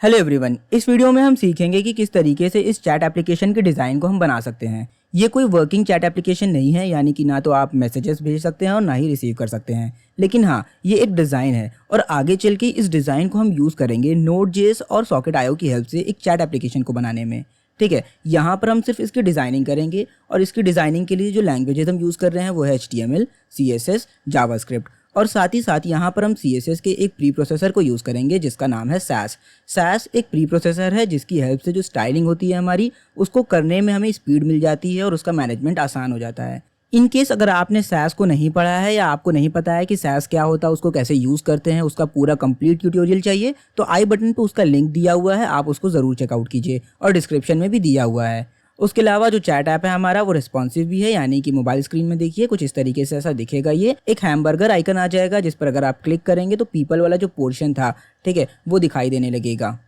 Hello everyone, इस video में हम सीखेंगे कि किस तरीके से इस चैट एप्लीकेशन के डिज़ाइन को हम बना सकते हैं। ये कोई वर्किंग चैट एप्लीकेशन नहीं है, यानी कि ना तो आप मैसेजेस भेज सकते हैं और ना ही रिसीव कर सकते हैं। लेकिन हाँ, ये एक डिज़ाइन है और आगे चल के इस डिज़ाइन को हम यूज़ करेंगे Node.js और Socket.io की हेल्प से एक चैट एप्लीकेशन को बनाने में। ठीक है, यहाँ पर हम सिर्फ इसकी डिज़ाइनिंग करेंगे और इसकी डिज़ाइनिंग के लिए जो लैंग्वेजेस हम यूज़ कर रहे हैं वो है HTML, CSS, जावास्क्रिप्ट और साथ ही साथ यहाँ पर हम CSS के एक प्री प्रोसेसर को यूज़ करेंगे जिसका नाम है Sass। Sass एक प्री प्रोसेसर है जिसकी हेल्प से जो स्टाइलिंग होती है हमारी, उसको करने में हमें स्पीड मिल जाती है और उसका मैनेजमेंट आसान हो जाता है। इन केस अगर आपने Sass को नहीं पढ़ा है या आपको नहीं पता है कि Sass क्या होता है, उसको कैसे यूज़ करते हैं, उसका पूरा कंप्लीट ट्यूटोरियल चाहिए तो आई बटन पे उसका लिंक दिया हुआ है, आप उसको ज़रूर चेकआउट कीजिए और डिस्क्रिप्शन में भी दिया हुआ है। उसके अलावा जो चैट ऐप है हमारा वो रिस्पॉन्सिव भी है, यानी कि मोबाइल स्क्रीन में देखिए कुछ इस तरीके से ऐसा दिखेगा। ये एक हैमबर्गर आइकन आ जाएगा जिस पर अगर आप क्लिक करेंगे तो पीपल वाला जो पोर्शन था, ठीक है, वो दिखाई देने लगेगा।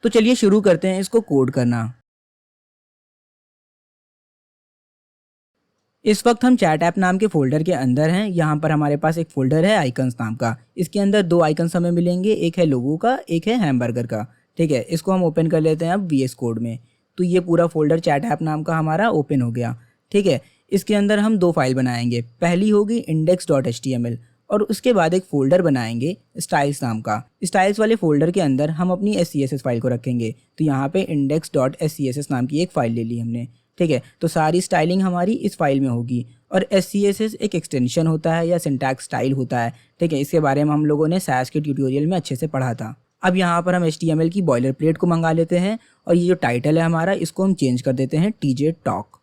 तो चलिए शुरू करते हैं इसको कोड करना। इस वक्त हम चैट ऐप नाम के फोल्डर के अंदर हैं। यहाँ पर हमारे पास एक फोल्डर है आइकन्स नाम का। इसके अंदर दो आइकन्स हमें मिलेंगे, एक है लोगो का, एक है हैमबर्गर का। ठीक है, इसको हम ओपन कर लेते हैं अब VS कोड में। तो ये पूरा फोल्डर चैट ऐप नाम का हमारा ओपन हो गया। ठीक है, इसके अंदर हम दो फाइल बनाएंगे। पहली होगी index.html और उसके बाद एक फोल्डर बनाएंगे स्टाइल्स नाम का। स्टाइल्स वाले फोल्डर के अंदर हम अपनी SCSS फाइल को रखेंगे। तो यहाँ पे index.scss नाम की एक फ़ाइल ले ली हमने। ठीक है, तो सारी स्टाइलिंग हमारी इस फाइल में होगी और SCSS एक एक्सटेंशन होता है या सिंटैक्स स्टाइल होता है। ठीक है, इसके बारे में हम लोगों ने Sass के ट्यूटोरियल में अच्छे से पढ़ा था। अब यहाँ पर हम HTML की बॉयलर प्लेट को मंगा लेते हैं और ये जो टाइटल है हमारा, इसको हम चेंज कर देते हैं TJ Talk।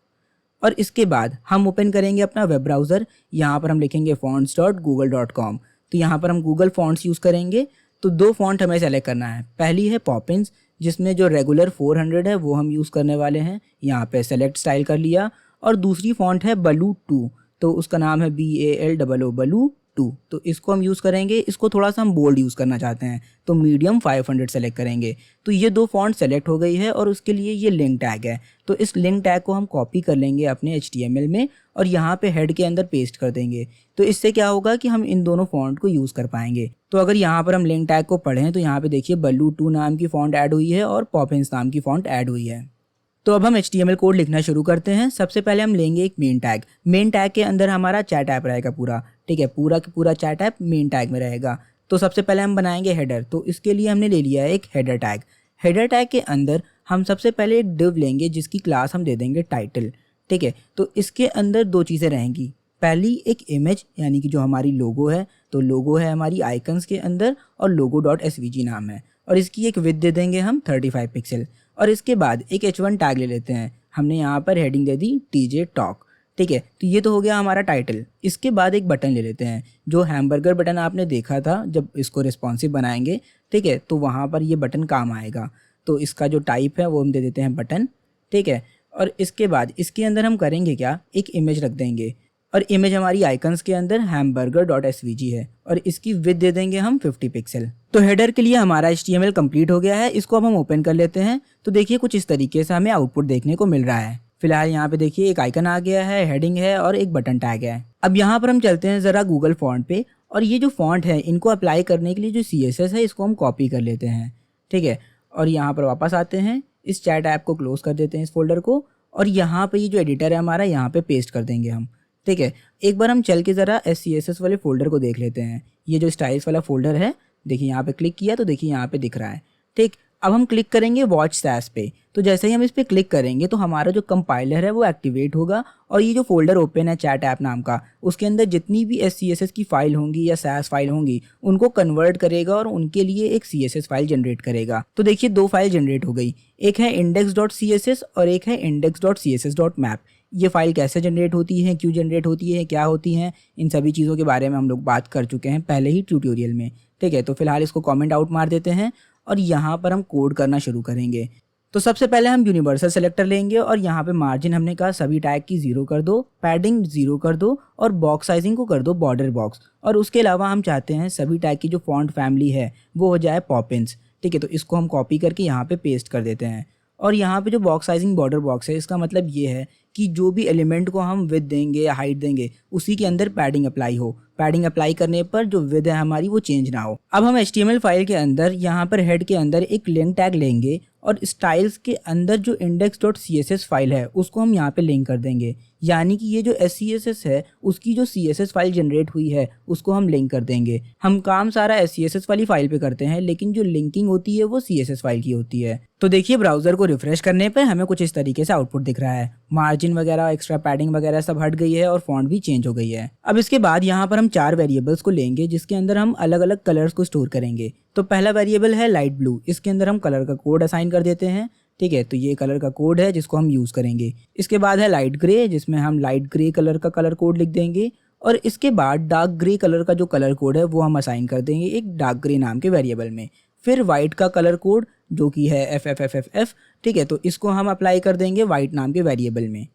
और इसके बाद हम ओपन करेंगे अपना वेब ब्राउज़र। यहाँ पर हम लिखेंगे fonts.google.com। तो यहाँ पर हम गूगल फॉन्ट्स यूज़ करेंगे। तो दो फॉन्ट हमें सेलेक्ट करना है। पहली है पॉपिंस, जिसमें जो रेगुलर 400 है वो हम यूज़ करने वाले हैं। यहाँ पे सेलेक्ट स्टाइल कर लिया। और दूसरी फॉन्ट है बलू 2, तो उसका नाम है BALOO बलू 2। तो इसको हम यूज़ करेंगे। इसको थोड़ा सा हम बोल्ड यूज़ करना चाहते हैं तो मीडियम 500 सेलेक्ट करेंगे। तो ये दो फॉन्ट सेलेक्ट हो गई है और उसके लिए ये लिंक टैग है। तो इस लिंक टैग को हम कॉपी कर लेंगे अपने HTML में और यहाँ पे हेड के अंदर पेस्ट कर देंगे। तो इससे क्या होगा कि हम इन दोनों फॉन्ट को यूज़ कर पाएंगे। तो अगर यहाँ पर हम लिंक टैग को पढ़ें तो यहाँ पे देखिए बलू 2 नाम की फॉन्ट ऐड हुई है और पॉपिंस नाम की फॉन्ट ऐड हुई है। तो अब हम HTML कोड लिखना शुरू करते हैं। सबसे पहले हम लेंगे एक मेन टैग। मेन टैग के अंदर हमारा चैट ऐप रहेगा पूरा। ठीक है, पूरा का पूरा चैट ऐप मेन टैग में रहेगा। तो सबसे पहले हम बनाएंगे हेडर। तो इसके लिए हमने ले लिया है एक हेडर टैग। हेडर टैग के अंदर हम सबसे पहले एक डिव लेंगे जिसकी क्लास हम दे देंगे टाइटल। ठीक है, तो इसके अंदर दो चीज़ें रहेंगी। पहली एक इमेज, यानी कि जो हमारी लोगो है, तो लोगो है हमारी आइकन्स के अंदर और logo.svg नाम है और इसकी एक विड्थ दे देंगे हम 35 पिक्सल। और इसके बाद एक H1 टैग ले लेते हैं। हमने यहाँ पर हेडिंग दे दी TJ Talk। ठीक है, तो ये तो हो गया हमारा टाइटल। इसके बाद एक बटन ले लेते हैं, जो हैमबर्गर बटन आपने देखा था जब इसको रिस्पॉन्सिव बनाएंगे। ठीक है, तो वहाँ पर ये बटन काम आएगा। तो इसका जो टाइप है वो हम दे देते हैं बटन। ठीक है, और इसके बाद इसके अंदर हम करेंगे क्या, एक इमेज रख देंगे और इमेज हमारी आइकन्स के अंदर hamburger.svg है और इसकी विड्थ दे देंगे हम 50 पिक्सल। तो हेडर के लिए हमारा HTML कंप्लीट हो गया है। इसको अब हम ओपन कर लेते हैं। तो देखिए कुछ इस तरीके से हमें आउटपुट देखने को मिल रहा है। फिलहाल यहाँ पे देखिए एक आइकन आ गया है, हेडिंग है और एक बटन टैग है। अब यहाँ पर हम चलते हैं ज़रा गूगल फॉन्ट पे और ये जो फॉन्ट है इनको अप्लाई करने के लिए जो CSS है इसको हम कॉपी कर लेते हैं। ठीक है, और यहाँ पर वापस आते हैं, इस चैट ऐप को क्लोज कर देते हैं इस फोल्डर को और यहाँ पे ये जो एडिटर है हमारा यहाँ पे पेस्ट कर देंगे हम। ठीक है, एक बार हम चल के ज़रा SCSS वाले फोल्डर को देख लेते हैं। ये जो स्टाइल्स वाला फोल्डर है, देखिए यहाँ पे क्लिक किया तो देखिए यहाँ पे दिख रहा है। ठीक, अब हम क्लिक करेंगे वॉच Sass पे। तो जैसे ही हम इस पर क्लिक करेंगे तो हमारा जो कंपाइलर है वो एक्टिवेट होगा और ये जो फोल्डर ओपन है चैट ऐप नाम का, उसके अंदर जितनी भी SCSS की फाइल होंगी या Sass फाइल होंगी उनको कन्वर्ट करेगा और उनके लिए एक CSS फाइल जनरेट करेगा। तो देखिए दो फाइल जनरेट हो गई, एक है index.css और एक है index.css.map। ये फाइल कैसे जनरेट होती है, क्यों जनरेट होती है, क्या होती हैं, इन सभी चीज़ों के बारे में हम लोग बात कर चुके हैं पहले ही ट्यूटोरियल में। ठीक है, तो फिलहाल इसको कमेंट आउट मार देते हैं और यहाँ पर हम कोड करना शुरू करेंगे। तो सबसे पहले हम यूनिवर्सल सेलेक्टर लेंगे और यहाँ पे मार्जिन हमने कहा सभी टैग की 0 कर दो, पैडिंग 0 कर दो और बॉक्स साइजिंग को कर दो बॉर्डर बॉक्स। और उसके अलावा हम चाहते हैं सभी टैग की जो फॉन्ट फैमिली है वो हो जाए पॉपिंस। ठीक है, तो इसको हम कॉपी करके यहाँ पे पेस्ट कर देते हैं और यहाँ पे जो बॉक्स साइजिंग बॉर्डर बॉक्स है इसका मतलब ये है कि जो भी एलिमेंट को हम विड्थ देंगे या हाइट देंगे उसी के अंदर पैडिंग अप्लाई हो। पैडिंग अप्लाई करने पर जो विड्थ है हमारी वो चेंज ना हो। अब हम HTML फाइल के अंदर यहाँ पर हेड के अंदर एक लिंक टैग लेंगे और स्टाइल्स के अंदर जो index.css फाइल है उसको हम यहाँ पे लिंक कर देंगे, यानी कि ये जो SCSS है उसकी जो CSS फाइल जनरेट हुई है उसको हम लिंक कर देंगे। हम काम सारा SCSS वाली फाइल पे करते हैं लेकिन जो लिंकिंग होती है वो CSS फाइल की होती है। तो देखिए ब्राउजर को रिफ्रेश करने पे हमें कुछ इस तरीके से आउटपुट दिख रहा है। मार्जिन वगैरह, एक्स्ट्रा पैडिंग वगैरह सब हट गई है और फॉन्ट भी चेंज हो गई है। अब इसके बाद यहाँ पर हम 4 वेरिएबल्स को लेंगे जिसके अंदर हम अलग अलग कलर्स को स्टोर करेंगे। तो पहला वेरिएबल है लाइट ब्लू, इसके अंदर हम कलर का कोड असाइन कर देते हैं। ठीक है, तो ये कलर का कोड है जिसको हम यूज़ करेंगे। इसके बाद है लाइट ग्रे, जिसमें हम लाइट ग्रे कलर का कलर कोड लिख देंगे। और इसके बाद डार्क ग्रे कलर का जो कलर कोड है वो हम असाइन कर देंगे एक डार्क ग्रे नाम के वेरिएबल में। फिर वाइट का कलर कोड जो कि है FFFFF, ठीक है, तो इसको हम अप्लाई कर देंगे वाइट नाम के वेरिएबल में।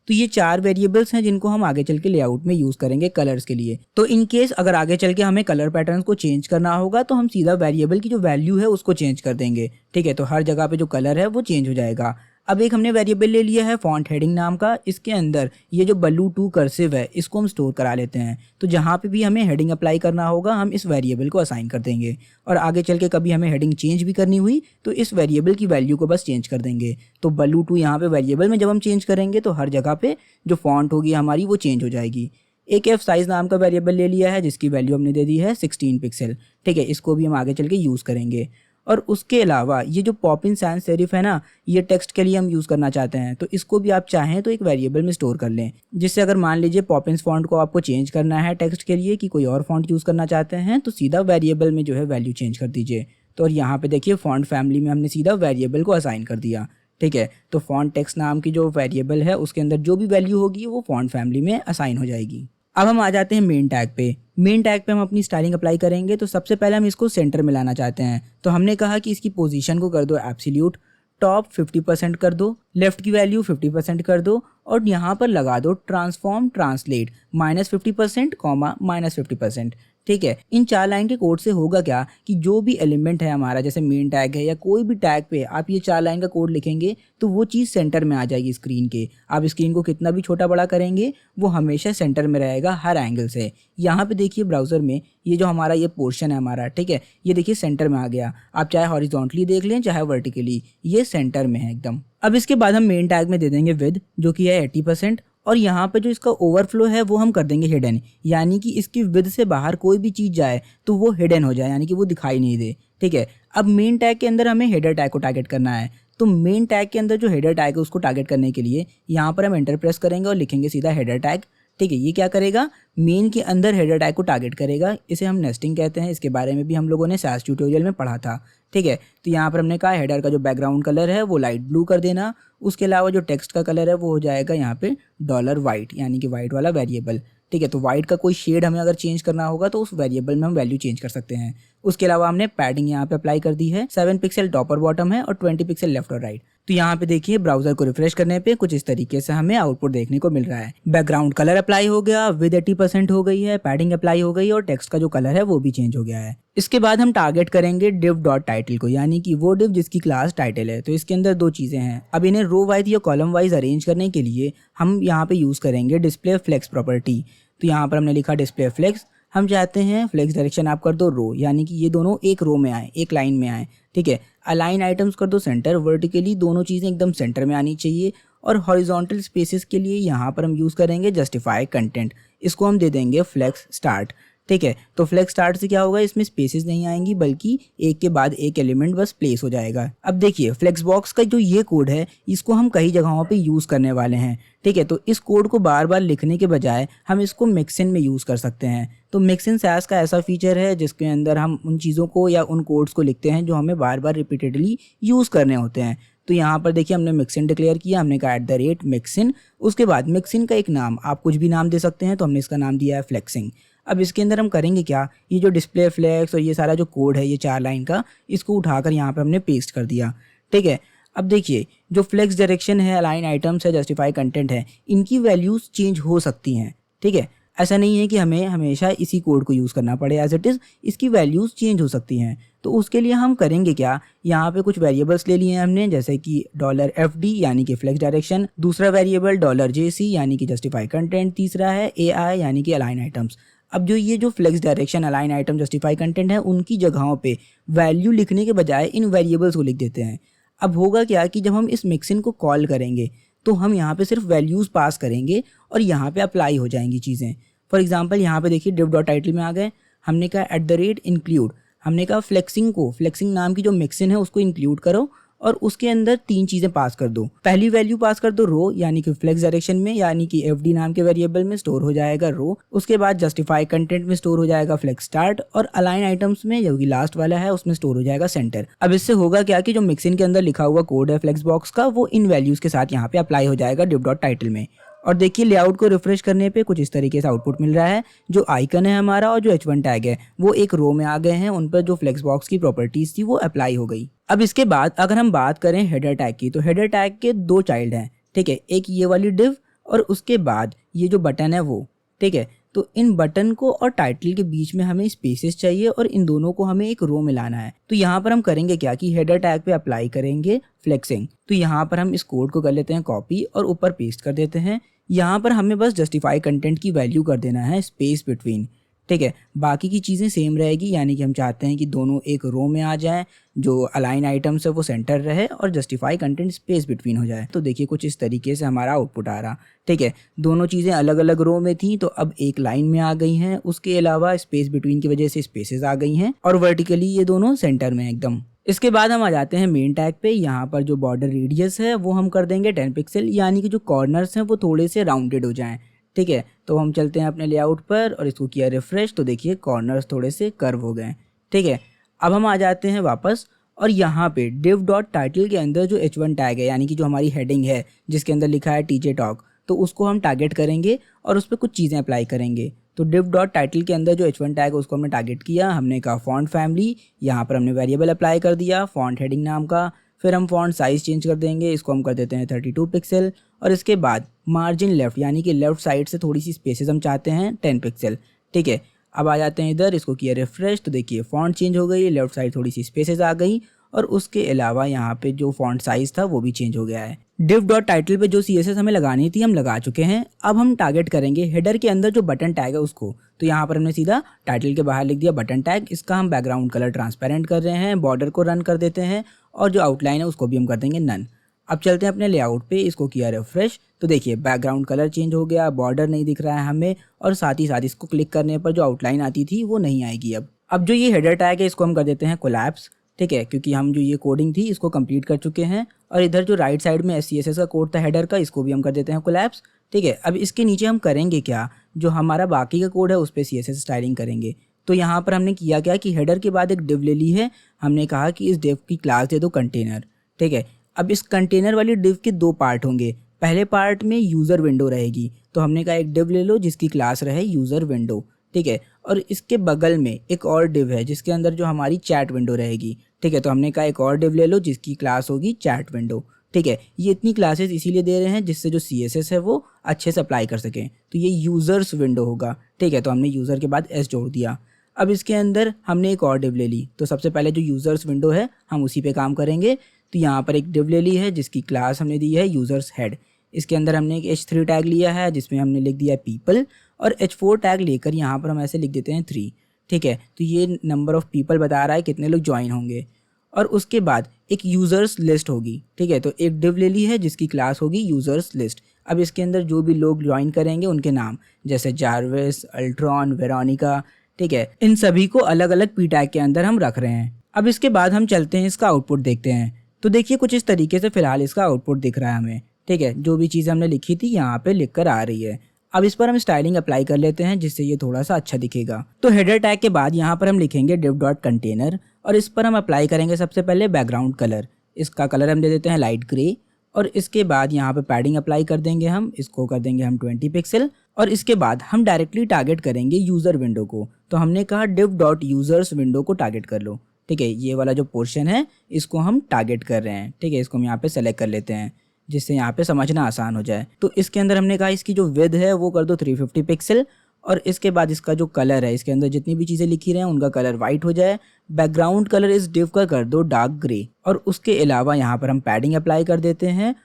तो ये 4 वेरिएबल्स हैं जिनको हम आगे चल के लेआउट में यूज़ करेंगे कलर्स के लिए। तो इन केस अगर आगे चल के हमें कलर पैटर्न्स को चेंज करना होगा तो हम सीधा वेरिएबल की जो वैल्यू है उसको चेंज कर देंगे। ठीक है, तो हर जगह पे जो कलर है वो चेंज हो जाएगा। अब एक हमने वेरिएबल ले लिया है फॉन्ट हेडिंग नाम का, इसके अंदर ये जो baloo2 कर्सिव है इसको हम स्टोर करा लेते हैं। तो जहाँ पे भी हमें हेडिंग अप्लाई करना होगा हम इस वेरिएबल को असाइन कर देंगे और आगे चल के कभी हमें हेडिंग चेंज भी करनी हुई तो इस वेरिएबल की वैल्यू को बस चेंज कर देंगे। तो baloo2 यहाँ पे वेरिएबल में जब हम चेंज करेंगे तो हर जगह पे जो फॉन्ट होगी हमारी वो चेंज हो जाएगी। एक f साइज नाम का वेरिएबल ले लिया है जिसकी वैल्यू हमने दे दी है 16 पिक्सल। ठीक है, इसको भी हम आगे चल के यूज़ करेंगे। और उसके अलावा ये जो पॉपिन सैंस सेरिफ है ना, ये टेक्स्ट के लिए हम यूज़ करना चाहते हैं तो इसको भी आप चाहें तो एक वेरिएबल में स्टोर कर लें, जिससे अगर मान लीजिए पॉपिन्स फॉन्ट को आपको चेंज करना है टेक्स्ट के लिए कि कोई और फॉन्ट यूज़ करना चाहते हैं तो सीधा वेरिएबल में जो है वैल्यू चेंज कर दीजिए। तो और यहाँ पे देखिए फॉन्ट फैमिली में हमने सीधा वेरिएबल को असाइन कर दिया। ठीक है, तो फॉन्ट टेक्स्ट नाम की जो वेरिएबल है उसके अंदर जो भी वैल्यू होगी वो फॉन्ट फैमिली में असाइन हो जाएगी। अब हम आ जाते हैं मेन टैग पे। मेन टैग पे हम अपनी स्टाइलिंग अप्लाई करेंगे। तो सबसे पहले हम इसको सेंटर में लाना चाहते हैं तो हमने कहा कि इसकी पोजीशन को कर दो एब्सोल्यूट, टॉप 50% कर दो, लेफ्ट की वैल्यू 50% कर दो और यहाँ पर लगा दो ट्रांसफॉर्म ट्रांसलेट -50%, -50%। ठीक है, इन 4 लाइन के कोड से होगा क्या कि जो भी एलिमेंट है हमारा, जैसे मेन टैग है या कोई भी टैग पे आप ये 4 लाइन का कोड लिखेंगे तो वो चीज़ सेंटर में आ जाएगी स्क्रीन के। आप स्क्रीन को कितना भी छोटा बड़ा करेंगे वो हमेशा सेंटर में रहेगा हर एंगल से। यहाँ पे देखिए ब्राउज़र में ये जो हमारा ये पोर्शन है हमारा, ठीक है, ये देखिए सेंटर में आ गया। आप चाहे हॉरिजॉन्टली देख लें चाहे वर्टिकली, ये सेंटर में है एकदम। अब इसके बाद हम मेन टैग में दे देंगे विद जो कि है 80% और यहाँ पे जो इसका ओवरफ्लो है वो हम कर देंगे हिडन, यानी कि इसकी विद से बाहर कोई भी चीज़ जाए तो वो हिडन हो जाए, यानी कि वो दिखाई नहीं दे। ठीक है, अब मेन टैग के अंदर हमें हेडर टैग को टारगेट करना है। तो मेन टैग के अंदर जो हेडर टैग है उसको टारगेट करने के लिए यहाँ पर हम एंटर प्रेस करेंगे और लिखेंगे सीधा हेडर टैग। ठीक है, ये क्या करेगा, मेन के अंदर हेडर टैग को टारगेट करेगा। इसे हम नेस्टिंग कहते हैं, इसके बारे में भी हम लोगों ने सास ट्यूटोरियल में पढ़ा था। ठीक है, तो यहाँ पर हमने कहा हेडर का जो बैकग्राउंड कलर है वो लाइट ब्लू कर देना। उसके अलावा जो टेक्स्ट का कलर है वो हो जाएगा यहाँ पे $वाइट, यानी कि वाइट वाला वेरिएबल। ठीक है, तो वाइट का कोई शेड हमें अगर चेंज करना होगा तो उस वेरिएबल में हम वैल्यू चेंज कर सकते हैं। उसके अलावा हमने पैडिंग यहाँ पे अप्लाई कर दी है, 7 पिक्सल टॉप और बॉटम है और 20 पिक्सल लेफ्ट और राइट। तो यहाँ पे देखिए ब्राउजर को रिफ्रेश करने पे कुछ इस तरीके से हमें आउटपुट देखने को मिल रहा है। बैकग्राउंड कलर अप्लाई हो गया, विद 80% हो गई है, पैडिंग अप्लाई हो गई और टेक्स्ट का जो कलर है वो भी चेंज हो गया है। इसके बाद हम टारगेट करेंगे div.title को, यानी कि वो div जिसकी क्लास टाइटल है। तो इसके अंदर 2 चीज़ें हैं। अब इन्हें रो वाइज या कॉलम वाइज अरेंज करने के लिए हम यहाँ पे यूज़ करेंगे डिस्प्ले फ्लेक्स प्रॉपर्टी। तो यहाँ पर हमने लिखा डिस्प्ले फ्लेक्स। हम चाहते हैं फ्लेक्स डायरेक्शन आप कर दो रो, यानी कि ये दोनों एक रो में आए, एक लाइन में आए। ठीक है, अलाइन आइटम्स कर दो सेंटर, वर्टिकली दोनों चीज़ें एकदम सेंटर में आनी चाहिए। और हॉरिजॉन्टल स्पेसेस के लिए यहाँ पर हम यूज़ करेंगे जस्टिफाई कंटेंट, इसको हम दे देंगे फ्लेक्स स्टार्ट। ठीक है, तो फ्लेक्स स्टार्ट से क्या होगा, इसमें स्पेसेस नहीं आएंगी बल्कि एक के बाद एक एलिमेंट बस प्लेस हो जाएगा। अब देखिए फ्लेक्स बॉक्स का जो ये कोड है इसको हम कई जगहों पे यूज़ करने वाले हैं। ठीक है, तो इस कोड को बार बार लिखने के बजाय हम इसको मिक्सिन में यूज़ कर सकते हैं। तो मिक्सिन सैस का ऐसा फीचर है जिसके अंदर हम उन चीज़ों को या उन कोड्स को लिखते हैं जो हमें बार बार रिपीटेडली यूज़ करने होते हैं। तो यहाँ पर देखिए हमने मिक्सिन डिक्लेयर किया, हमने कहा @मिक्सिन। उसके बाद मिक्सिन का एक नाम, आप कुछ भी नाम दे सकते हैं, तो हमने इसका नाम दिया है फ्लेक्सिंग। अब इसके अंदर हम करेंगे क्या, ये जो डिस्प्ले फ्लेक्स और ये सारा जो कोड है ये 4 लाइन का, इसको उठाकर यहाँ पर हमने पेस्ट कर दिया। ठीक है, अब देखिए जो फ्लेक्स डायरेक्शन है, अलाइन आइटम्स है, जस्टिफाई कंटेंट है, इनकी वैल्यूज़ चेंज हो सकती हैं। ठीक है, ऐसा नहीं है कि हमें हमेशा इसी कोड को यूज़ करना पड़े एज इट इज़, इसकी वैल्यूज़ चेंज हो सकती हैं। तो उसके लिए हम करेंगे क्या, यहाँ पे कुछ वेरिएबल्स ले लिए हैं हमने, जैसे कि $FD यानी कि फ्लेक्स डायरेक्शन, दूसरा वेरिएबल $JC यानी कि जस्टिफाई कंटेंट, तीसरा है AI यानी कि अलाइन आइटम्स। अब जो ये जो flex direction, align item, justify content है, उनकी जगहों पे वैल्यू लिखने के बजाय इन वेरिएबल्स को लिख देते हैं। अब होगा क्या कि जब हम इस मिक्सिन को कॉल करेंगे तो हम यहाँ पे सिर्फ वैल्यूज़ पास करेंगे और यहाँ पे अप्लाई हो जाएंगी चीज़ें। फॉर एग्जांपल यहाँ पे देखिए div.title में आ गए, हमने कहा @include, हमने कहा फ्लेक्सिंग नाम की जो मिक्सिन है उसको इंक्लूड करो और उसके अंदर 3 चीज़ें पास कर दो। पहली वैल्यू पास कर दो रो यानी कि फ्लेक्स डायरेक्शन में, यानी कि FD नाम के वेरिएबल में स्टोर हो जाएगा रो। उसके बाद जस्टिफाई कंटेंट में स्टोर हो जाएगा फ्लेक्स स्टार्ट, और अलाइन आइटम्स में जो कि लास्ट वाला है उसमें स्टोर हो जाएगा सेंटर। अब इससे होगा क्या कि जो मिक्सिन के अंदर लिखा हुआ कोड है फ्लेक्स बॉक्स का, वो इन वैल्यूज के साथ यहाँ पे अप्लाई हो जाएगा div.title में। और देखिए लेआउट को रिफ्रेश करने पे कुछ इस तरीके से आउटपुट मिल रहा है। जो आइकन है हमारा और जो H1 टैग है वो एक रो में आ गए हैं, उन पर जो फ्लेक्स बॉक्स की प्रॉपर्टीज थी वो अप्लाई हो गई। अब इसके बाद अगर हम बात करें हेडर टैग की, तो हेडर टैग के 2 चाइल्ड हैं, ठीक है, एक ये वाली डिव और उसके बाद ये जो बटन है वो, ठीक है। तो इन बटन को और टाइटल के बीच में हमें स्पेसेस चाहिए और इन दोनों को हमें एक रो में लाना है। तो यहाँ पर हम करेंगे क्या कि हेडर टैग पे अप्लाई करेंगे फ्लेक्सिंग। तो यहाँ पर हम इस कोड को कर लेते हैं कॉपी और ऊपर पेस्ट कर देते हैं। यहाँ पर हमें बस जस्टिफाई कंटेंट की वैल्यू कर देना है स्पेस बिटवीन, ठीक है, बाकी की चीज़ें सेम रहेगी। यानी कि हम चाहते हैं कि दोनों एक रो में आ जाएं, जो अलाइन आइटम्स है वो सेंटर रहे और जस्टिफाई कंटेंट स्पेस बिटवीन हो जाए। तो देखिए कुछ इस तरीके से हमारा आउटपुट आ रहा, ठीक है। दोनों चीज़ें अलग अलग रो में थी तो अब एक लाइन में आ गई हैं, उसके अलावा स्पेस बिटवीन की वजह से स्पेसेस आ गई हैं और वर्टिकली ये दोनों सेंटर में एकदम। इसके बाद हम आ जाते हैं मेन टैग पे। यहाँ पर जो बॉर्डर रेडियस है वो हम कर देंगे 10 पिक्सल, यानी कि जो कॉर्नर्स हैं वो थोड़े से राउंडेड हो जाएं, ठीक है। तो हम चलते हैं अपने लेआउट पर और इसको किया रिफ्रेश, तो देखिए कॉर्नर्स थोड़े से कर्व हो गए, ठीक है। अब हम आ जाते हैं वापस और यहाँ पे div.title के अंदर जो H1 टैग है, यानी कि जो हमारी हेडिंग है जिसके अंदर लिखा है TJ Talk, तो उसको हम टारगेट करेंगे और उस पर कुछ चीज़ें अप्लाई करेंगे। तो div.title के अंदर जो H1 टैग है उसको हमने टारगेट किया, हमने कहा फॉन्ट फैमिली, यहाँ पर हमने वेरिएबल अप्लाई कर दिया फॉन्ट हेडिंग नाम का। फिर हम फॉन्ट साइज़ चेंज कर देंगे, इसको हम कर देते हैं 32 पिक्सल और इसके बाद मार्जिन लेफ्ट, यानी कि लेफ्ट साइड से थोड़ी सी स्पेसेस हम चाहते हैं 10 पिक्सल, ठीक है। अब आ जाते हैं इधर, इसको किया रिफ्रेश, तो देखिए फॉन्ट चेंज हो गई, लेफ्ट साइड थोड़ी सी स्पेसेस आ गई और उसके अलावा यहाँ पे जो फॉन्ट साइज़ था वो भी चेंज हो गया है। div.title पे जो CSS हमें लगानी थी हम लगा चुके हैं। अब हम टारगेट करेंगे हेडर के अंदर जो बटन टैग है उसको। तो यहाँ पर हमने सीधा टाइटल के बाहर लिख दिया बटन टैग, इसका हम बैकग्राउंड कलर ट्रांसपेरेंट कर रहे हैं, बॉर्डर को रन कर देते हैं और जो आउटलाइन है उसको भी हम कर देंगे नन। अब चलते हैं अपने लेआउट पे, इसको किया रिफ्रेश, तो देखिए बैकग्राउंड कलर चेंज हो गया, बॉर्डर नहीं दिख रहा है हमें और साथ ही साथ इसको क्लिक करने पर जो आउटलाइन आती थी वो नहीं आएगी। अब जो ये हेडर टैग है इसको हम कर देते हैं कोलैप्स, ठीक है, क्योंकि हम जो ये कोडिंग थी इसको कंप्लीट कर चुके हैं। और इधर जो राइट साइड में CSS का कोड था हेडर का, इसको भी हम कर देते हैं कोलैप्स, ठीक है। अब इसके नीचे हम करेंगे क्या, जो हमारा बाकी का कोड है उस पर CSS स्टाइलिंग करेंगे। तो यहाँ पर हमने किया क्या कि हेडर के बाद एक डिव ले ली है, हमने कहा कि इस डिव की क्लास दे दो कंटेनर, ठीक है। अब इस कंटेनर वाली डिव के 2 पार्ट होंगे, पहले पार्ट में यूज़र विंडो रहेगी, तो हमने कहा एक डिव ले लो जिसकी क्लास रहे यूज़र विंडो, ठीक है। और इसके बगल में एक और डिव है जिसके अंदर जो हमारी चैट विंडो रहेगी, ठीक है। तो हमने कहा एक और डिव ले लो जिसकी क्लास होगी चैट विंडो, ठीक है। ये इतनी क्लासेस इसीलिए दे रहे हैं जिससे जो CSS है वो अच्छे से अप्लाई कर सकें। तो ये यूज़र्स विंडो होगा, ठीक है। तो हमने यूज़र के बाद S जोड़ दिया। अब इसके अंदर हमने एक और डिव ले ली, तो सबसे पहले जो यूज़र्स विंडो है हम उसी पे काम करेंगे। तो यहाँ पर एक डिव ले ली है जिसकी क्लास हमने दी है यूज़र्स हेड, इसके अंदर हमने एक H3 टैग लिया है जिसमें हमने लिख दिया पीपल और H4 टैग लेकर यहाँ पर हम ऐसे लिख देते हैं 3, ठीक है। तो ये नंबर ऑफ़ पीपल बता रहा है कितने लोग ज्वाइन होंगे। और उसके बाद एक यूज़र्स लिस्ट होगी, ठीक है। तो एक डिव ले ली है जिसकी क्लास होगी यूज़र्स लिस्ट। अब इसके अंदर जो भी लोग ज्वाइन करेंगे उनके नाम, जैसे जारविस, अल्ट्रॉन, वेरोनिका, ठीक है, इन सभी को अलग अलग P टैग के अंदर हम रख रहे हैं। अब इसके बाद हम चलते हैं इसका आउटपुट देखते हैं। तो देखिए कुछ इस तरीके से फिलहाल इसका आउटपुट दिख रहा है हमें, ठीक है। जो भी चीज़ हमने लिखी थी यहाँ पे लिख कर आ रही है। अब इस पर हम स्टाइलिंग अप्लाई कर लेते हैं जिससे ये थोड़ा सा अच्छा दिखेगा। तो हेडर टैग के बाद यहाँ पर हम लिखेंगे div.container और इस पर हम अप्लाई करेंगे सबसे पहले बैकग्राउंड कलर, इसका कलर हम दे देते हैं लाइट ग्रे और इसके बाद यहाँ पे पैडिंग अप्लाई कर देंगे हम, इसको कर देंगे हम 20 पिक्सल और इसके बाद हम डायरेक्टली टारगेट करेंगे यूज़र विंडो को। तो हमने कहा div.users विंडो को टारगेट कर लो, ठीक है। ये वाला जो पोर्शन है इसको हम टारगेट कर रहे हैं, ठीक है। इसको हम यहाँ पे सेलेक्ट कर लेते हैं जिससे यहाँ पे समझना आसान हो जाए। तो इसके अंदर हमने कहा इसकी जो विड्थ है वो कर दो 350 पिक्सल और इसके बाद इसका जो कलर है, इसके अंदर जितनी भी चीज़ें लिखी रहे हैं उनका कलर वाइट हो जाए। बैकग्राउंड कलर इस डिव का कर दो डार्क ग्रे, और उसके अलावा यहाँ पर हम पैडिंग अप्लाई कर देते हैं,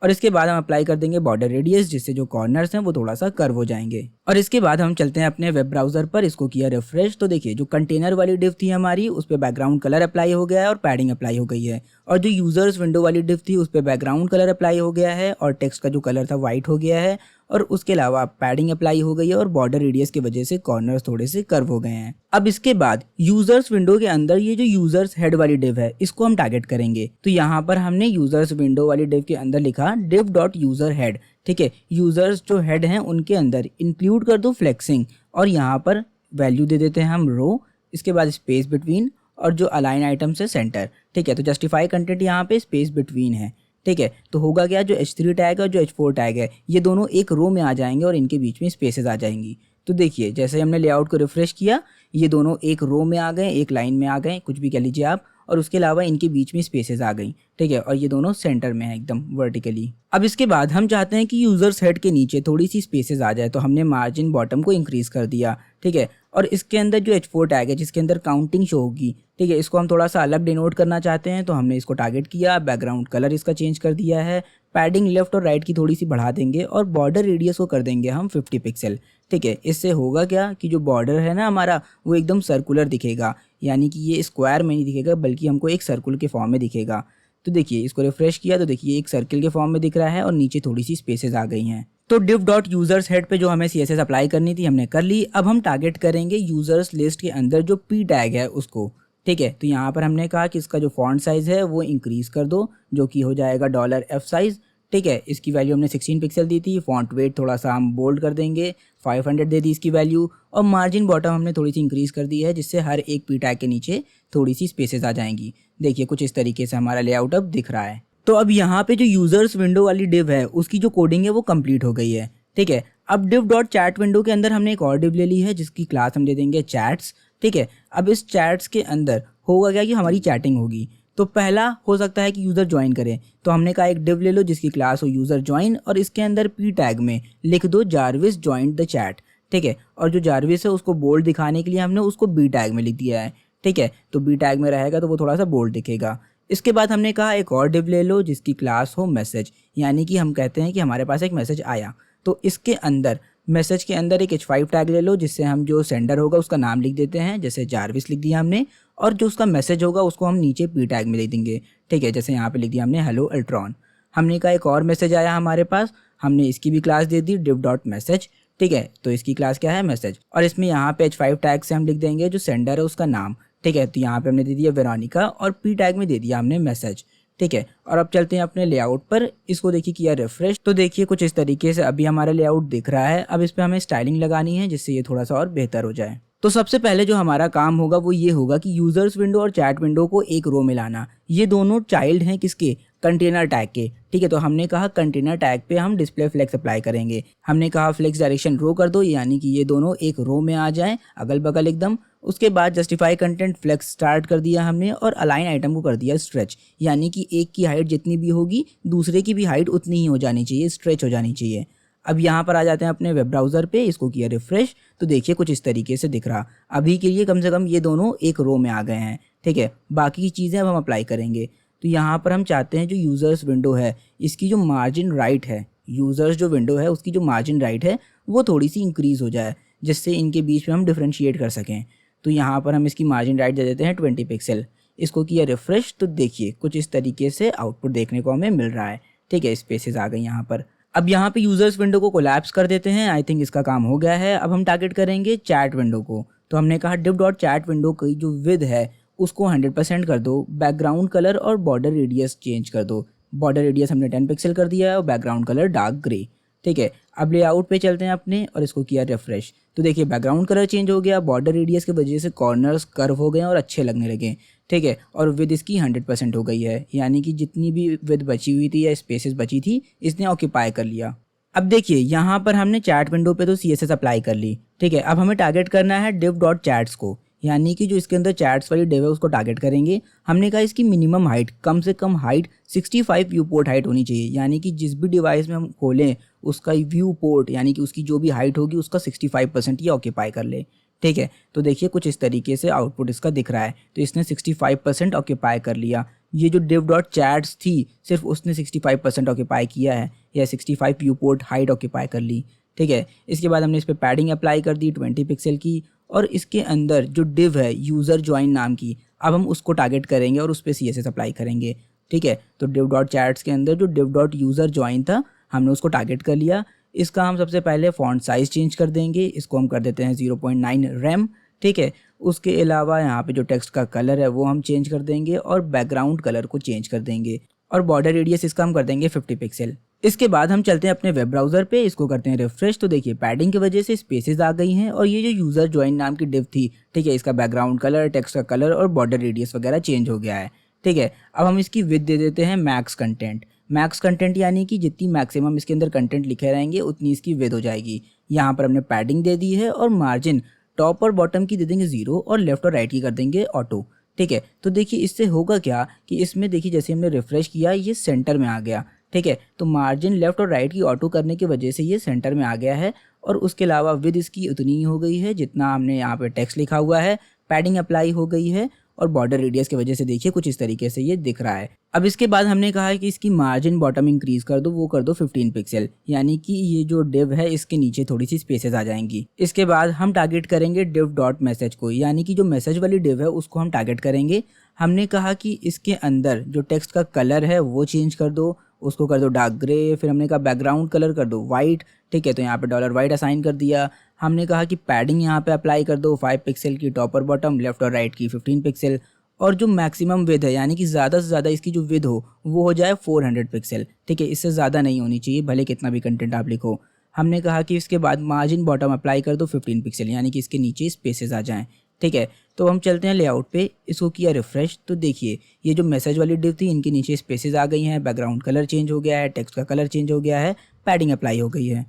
और इसके बाद हम अप्लाई कर देंगे बॉर्डर रेडियस, जिससे जो कॉर्नर्स हैं वो थोड़ा सा कर्व हो जाएंगे। और इसके बाद हम चलते हैं अपने वेब ब्राउजर पर, इसको किया रिफ्रेश, तो देखिए जो कंटेनर वाली डिव थी हमारी उस पर बैकग्राउंड कलर अप्लाई हो गया है और पैडिंग अप्लाई हो गई है, और जो यूजर्स विंडो वाली डिव थी उस पर बैकग्राउंड कलर अप्लाई हो गया है और टेक्स्ट का जो कलर था वाइट हो गया है, और उसके अलावा पैडिंग अप्लाई हो गई है और बॉर्डर रेडियस की वजह से कॉर्नर्स थोड़े से कर्व हो गए हैं। अब इसके बाद यूजर्स विंडो के अंदर ये जो यूजर्स हेड वाली डिव है इसको हम टारगेट करेंगे। तो यहाँ पर हमने यूजर्स विंडो वाली डिव के अंदर लिखा div डॉट यूजर हेड, ठीक है। यूजर्स जो हेड हैं उनके अंदर इंक्लूड कर दो फ्लेक्सिंग, और यहाँ पर वैल्यू दे देते हैं हम रो, इसके बाद स्पेस बिटवीन, और जो अलाइन आइटम से सेंटर, ठीक है। तो जस्टिफाई कंटेंट यहाँ पे स्पेस बिटवीन है, ठीक है। तो होगा क्या, जो H3 टैग और जो H4 टैग है ये दोनों एक रो में आ जाएंगे और इनके बीच में स्पेसेस आ जाएंगी। तो देखिए जैसे हमने लेआउट को रिफ्रेश किया, ये दोनों एक रो में आ गए, एक लाइन में आ गए, कुछ भी कह लीजिए आप, और उसके अलावा इनके बीच में स्पेसेस आ गई, ठीक है। और ये दोनों सेंटर में है एकदम वर्टिकली। अब इसके बाद हम चाहते हैं कि यूजर्स हेड के नीचे थोड़ी सी स्पेसेस आ जाए, तो हमने मार्जिन बॉटम को इंक्रीज कर दिया, ठीक है। और इसके अंदर जो H4 टैग है जिसके अंदर काउंटिंग शो होगी, ठीक है, इसको हम थोड़ा सा अलग डिनोट करना चाहते हैं, तो हमने इसको टारगेट किया, बैकग्राउंड कलर इसका चेंज कर दिया है, पैडिंग लेफ्ट और राइट की थोड़ी सी बढ़ा देंगे, और बॉर्डर रेडियस को कर देंगे हम 50 पिक्सल, ठीक है। इससे होगा क्या कि जो बॉर्डर है ना हमारा वो एकदम सर्कुलर दिखेगा, यानी कि ये स्क्वायर में नहीं दिखेगा बल्कि हमको एक सर्कुल के फॉर्म में दिखेगा। तो देखिए इसको रिफ्रेश किया तो देखिए एक सर्किल के फॉर्म में दिख रहा है और नीचे थोड़ी सी स्पेसेस आ गई हैं। तो div डॉट यूजर्स हेड पे जो हमें CSS अप्लाई करनी थी हमने कर ली। अब हम टारगेट करेंगे यूजर्स लिस्ट के अंदर जो p टैग है उसको, ठीक है। तो यहाँ पर हमने कहा कि इसका जो फॉन्ट साइज है वो इंक्रीज कर दो, जो कि हो जाएगा $F साइज, ठीक है। इसकी वैल्यू हमने 16 पिक्सल दी थी। फॉन्ट वेट थोड़ा सा हम बोल्ड कर देंगे, 500 दे दी इसकी वैल्यू, और मार्जिन बॉटम हमने थोड़ी सी इंक्रीज कर दी है जिससे हर एक p टैग के नीचे थोड़ी सी स्पेसेस आ जाएंगी। देखिए कुछ इस तरीके से हमारा लेआउट अब दिख रहा है। तो अब यहाँ पे जो यूजर्स विंडो वाली डिव है उसकी जो कोडिंग है वो कंप्लीट हो गई है, ठीक है। अब div डॉट चैट विंडो के अंदर हमने एक और डिव ले ली है जिसकी क्लास हम दे देंगे चैट्स, ठीक है। अब इस चैट्स के अंदर होगा क्या कि हमारी चैटिंग होगी। तो पहला हो सकता है कि यूज़र ज्वाइन करें, तो हमने कहा एक डिव ले लो जिसकी क्लास हो यूज़र ज्वाइन, और इसके अंदर p टैग में लिख दो जारविस ज्वाइंड द चैट, ठीक है। और जो जारविस है उसको बोल्ड दिखाने के लिए हमने उसको b टैग में लिख दिया है, ठीक है। तो b टैग में रहेगा तो वो थोड़ा सा बोल्ड दिखेगा। इसके बाद हमने कहा एक और डिव ले लो जिसकी क्लास हो मैसेज, यानी कि हम कहते हैं कि हमारे पास एक मैसेज आया, तो इसके अंदर मैसेज के अंदर एक H5 टैग ले लो जिससे हम जो सेंडर होगा उसका नाम लिख देते हैं, जैसे जारविस लिख दिया हमने, और जो उसका मैसेज होगा उसको हम नीचे p टैग में लिख देंगे, ठीक है। जैसे यहाँ पे लिख दिया हमने हेलो अल्ट्रॉन। हमने कहा एक और मैसेज आया हमारे पास, हमने इसकी भी क्लास दे दी div डॉट मैसेज, ठीक है। तो इसकी क्लास क्या है मैसेज, और इसमें यहाँ पे H5 टैग से हम लिख देंगे जो सेंडर है उसका नाम, ठीक है। तो यहाँ पे हमने दे दिया वेरोनिका और p टैग में दे दिया हमने मैसेज, ठीक है। और अब चलते हैं अपने लेआउट पर, इसको देखिए किया रिफ्रेश, तो देखिए कुछ इस तरीके से अभी हमारा लेआउट दिख रहा है। अब इस पे हमें स्टाइलिंग लगानी है जिससे ये थोड़ा सा और बेहतर हो जाए। तो सबसे पहले जो हमारा काम होगा वो ये होगा कि यूजर्स विंडो और चैट विंडो को एक रो में लाना। ये दोनों चाइल्ड हैं किसके, कंटेनर टैग के, ठीक है। तो हमने कहा कंटेनर टैग पे हम डिस्प्ले फ्लेक्स अप्लाई करेंगे। हमने कहा फ्लेक्स डायरेक्शन रो कर दो, यानी कि ये दोनों एक रो में आ जाएं अगल बगल एकदम। उसके बाद जस्टिफाई कंटेंट फ्लेक्स स्टार्ट कर दिया हमने, और अलाइन आइटम को कर दिया स्ट्रेच, यानी कि एक की हाइट जितनी भी होगी दूसरे की भी हाइट उतनी ही हो जानी चाहिए, स्ट्रेच हो जानी चाहिए। अब यहाँ पर आ जाते हैं अपने वेब ब्राउज़र पे, इसको किया रिफ्रेश, तो देखिए कुछ इस तरीके से दिख रहा। अभी के लिए कम से कम ये दोनों एक रो में आ गए हैं, ठीक है। बाकी की चीज़ें अब हम अप्लाई करेंगे। तो यहाँ पर हम चाहते हैं जो यूज़र्स विंडो है इसकी जो मार्जिन राइट है, यूज़र्स जो विंडो है उसकी जो मार्जिन राइट है वो थोड़ी सी इंक्रीज़ हो जाए जिससे इनके बीच में हम डिफ्रेंशिएट कर सकें। तो यहाँ पर हम इसकी मार्जिन राइट दे देते हैं 20 पिक्सल। इसको किया रिफ्रेश, तो देखिए कुछ इस तरीके से आउटपुट देखने को हमें मिल रहा है, ठीक है। स्पेसेस आ गई यहाँ पर। अब यहाँ पे यूजर्स विंडो को कोलैप्स कर देते हैं। आई थिंक इसका काम हो गया है। अब हम टारगेट करेंगे चैट विंडो को। तो हमने कहा div डॉट चैट विंडो की जो विद है उसको 100% कर दो, बैकग्राउंड कलर और बॉर्डर रेडियस चेंज कर दो। बॉर्डर रेडियस हमने 10 पिक्सल कर दिया है और बैकग्राउंड कलर डार्क ग्रे, ठीक है। अब लेआउट पे चलते हैं अपने और इसको किया रिफ्रेश, तो देखिए बैकग्राउंड कलर चेंज हो गया, बॉर्डर रेडियस की वजह से कॉर्नर्स कर्व हो गए और अच्छे लगने लगे, ठीक है। और विद इसकी 100% हो गई है, यानी कि जितनी भी विद बची हुई थी या स्पेसेस बची थी इसने ऑक्यूपाई कर लिया। अब देखिए यहाँ पर हमने चैट विंडो पे तो CSS अप्लाई कर ली, ठीक है। अब हमें टारगेट करना है div डॉट चैट्स को, यानी कि जो इसके अंदर चैट्स वाली डिव है उसको टारगेट करेंगे। हमने कहा इसकी मिनिमम हाइट, कम से कम हाइट 65 व्यू पोर्ट हाइट होनी चाहिए, यानी कि जिस भी डिवाइस में हम खोलें उसका व्यू पोर्ट यानी कि उसकी जो भी हाइट होगी उसका 65% ये ऑक्यूपाई कर ले। ठीक है, तो देखिए कुछ इस तरीके से आउटपुट इसका दिख रहा है। तो इसने 65% ऑक्यूपाई कर लिया। ये जो div डॉट चैट्स थी सिर्फ उसने 65% ऑक्यूपाई किया है, या 65 व्यू पोर्ट हाइट ऑक्यूपाई कर ली। ठीक है, इसके बाद हमने इस पर पैडिंग अप्लाई कर दी 20 पिक्सल की, और इसके अंदर जो div है यूज़र ज्वाइन नाम की, अब हम उसको टारगेट करेंगे और उस पर CSS अप्लाई करेंगे। ठीक है, तो div डॉट चैट्स के अंदर जो div डॉट यूज़र ज्वाइन था हमने उसको टारगेट कर लिया। इसका हम सबसे पहले फॉन्ट साइज़ चेंज कर देंगे, इसको हम कर देते हैं 0.9 रैम। ठीक है, उसके अलावा यहाँ पे जो टेक्स्ट का कलर है वो हम चेंज कर देंगे और बैकग्राउंड कलर को चेंज कर देंगे, और बॉर्डर रेडियस इसका हम कर देंगे 50 पिक्सल। इसके बाद हम चलते हैं अपने वेब ब्राउज़र पे, इसको करते हैं रिफ्रेश। तो देखिए पैडिंग की वजह से स्पेसेस आ गई हैं, और ये जो यूज़र ज्वाइन नाम की div थी, ठीक है, इसका बैकग्राउंड कलर, टेक्स्ट का कलर और बॉर्डर रेडियस वगैरह चेंज हो गया है। ठीक है, अब हम इसकी विड्थ दे देते हैं मैक्स कंटेंट। मैक्स कंटेंट यानी कि जितनी मैक्सिमम इसके अंदर कंटेंट लिखे रहेंगे उतनी इसकी विड्थ हो जाएगी। यहाँ पर हमने पैडिंग दे दी है, और मार्जिन टॉप और बॉटम की दे देंगे 0 और लेफ्ट और राइट की कर देंगे ऑटो। ठीक है, तो देखिए इससे होगा क्या कि इसमें देखिए जैसे हमने रिफ्रेश किया ये सेंटर में आ गया। ठीक है, तो मार्जिन लेफ्ट और राइट की ऑटो करने की वजह से ये सेंटर में आ गया है, और उसके अलावा विड्थ इसकी उतनी ही हो गई है जितना हमने यहाँ पे टेक्स्ट लिखा हुआ है। पैडिंग अप्लाई हो गई है, और बॉर्डर रेडियस की वजह से देखिए कुछ इस तरीके से ये दिख रहा है। अब इसके बाद हमने कहा है कि इसकी मार्जिन बॉटम इंक्रीज कर दो, वो कर दो 15 पिक्सल, यानी कि ये जो div है इसके नीचे थोड़ी सी स्पेसेस आ जाएंगी। इसके बाद हम टारगेट करेंगे div डॉट मैसेज को, यानी कि जो मैसेज वाली div है उसको हम टारगेट करेंगे। हमने कहा कि इसके अंदर जो टेक्स्ट का कलर है वो चेंज कर दो, उसको कर दो डार्क ग्रे। फिर हमने कहा बैकग्राउंड कलर कर दो वाइट। ठीक है, तो यहाँ पे $white असाइन कर दिया। हमने कहा कि पैडिंग यहाँ पे अप्लाई कर दो 5 पिक्सल की, टॉप और बॉटम, लेफ्ट और राइट की 15 पिक्सल, और जो मैक्सिमम विड्थ है यानी कि ज़्यादा से ज़्यादा इसकी जो विड्थ हो वो हो जाए 400 पिक्सल। ठीक है, इससे ज़्यादा नहीं होनी चाहिए भले कितना भी कंटेंट आप लिखो। हमने कहा कि इसके बाद मार्जिन बॉटम अप्लाई कर दो 15 पिक्सल, यानी कि इसके नीचे स्पेसेस आ जाएँ। ठीक है, तो हम चलते हैं लेआउट पे, इसको किया रिफ्रेश। तो देखिए ये जो मैसेज वाली div थी इनके नीचे स्पेसेस आ गई हैं, बैकग्राउंड कलर चेंज हो गया है, टेक्स्ट का कलर चेंज हो गया है, पैडिंग अप्लाई हो गई है।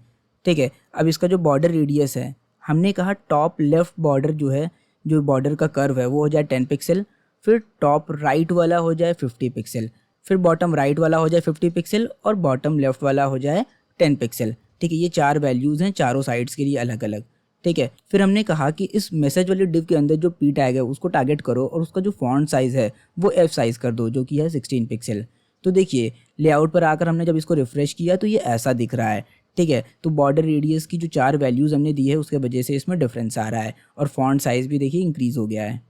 ठीक है, अब इसका जो बॉर्डर रेडियस है हमने कहा टॉप लेफ्ट बॉर्डर जो है, जो बॉर्डर का कर्व है वो हो जाए 10 पिक्सल, फिर टॉप राइट वाला हो जाए 50 पिक्सल, फिर बॉटम राइट वाला हो जाए 50 पिक्सल, और बॉटम लेफ्ट वाला हो जाए 10 पिक्सल। ठीक है, ये 4 वैल्यूज़ हैं चारों साइड्स के लिए अलग अलग। ठीक है, फिर हमने कहा कि इस मैसेज वाली div के अंदर जो p टैग है उसको टारगेट करो, और उसका जो फॉन्ट साइज़ है वो f साइज़ कर दो, जो कि है 16 पिक्सल। तो देखिए लेआउट पर आकर हमने जब इसको रिफ्रेश किया तो ये ऐसा दिख रहा है। ठीक है, तो बॉर्डर रेडियस की जो 4 वैल्यूज़ हमने दी है उसके वजह से इसमें डिफरेंस आ रहा है, और फॉन्ट साइज़ भी देखिए इंक्रीज़ हो गया है।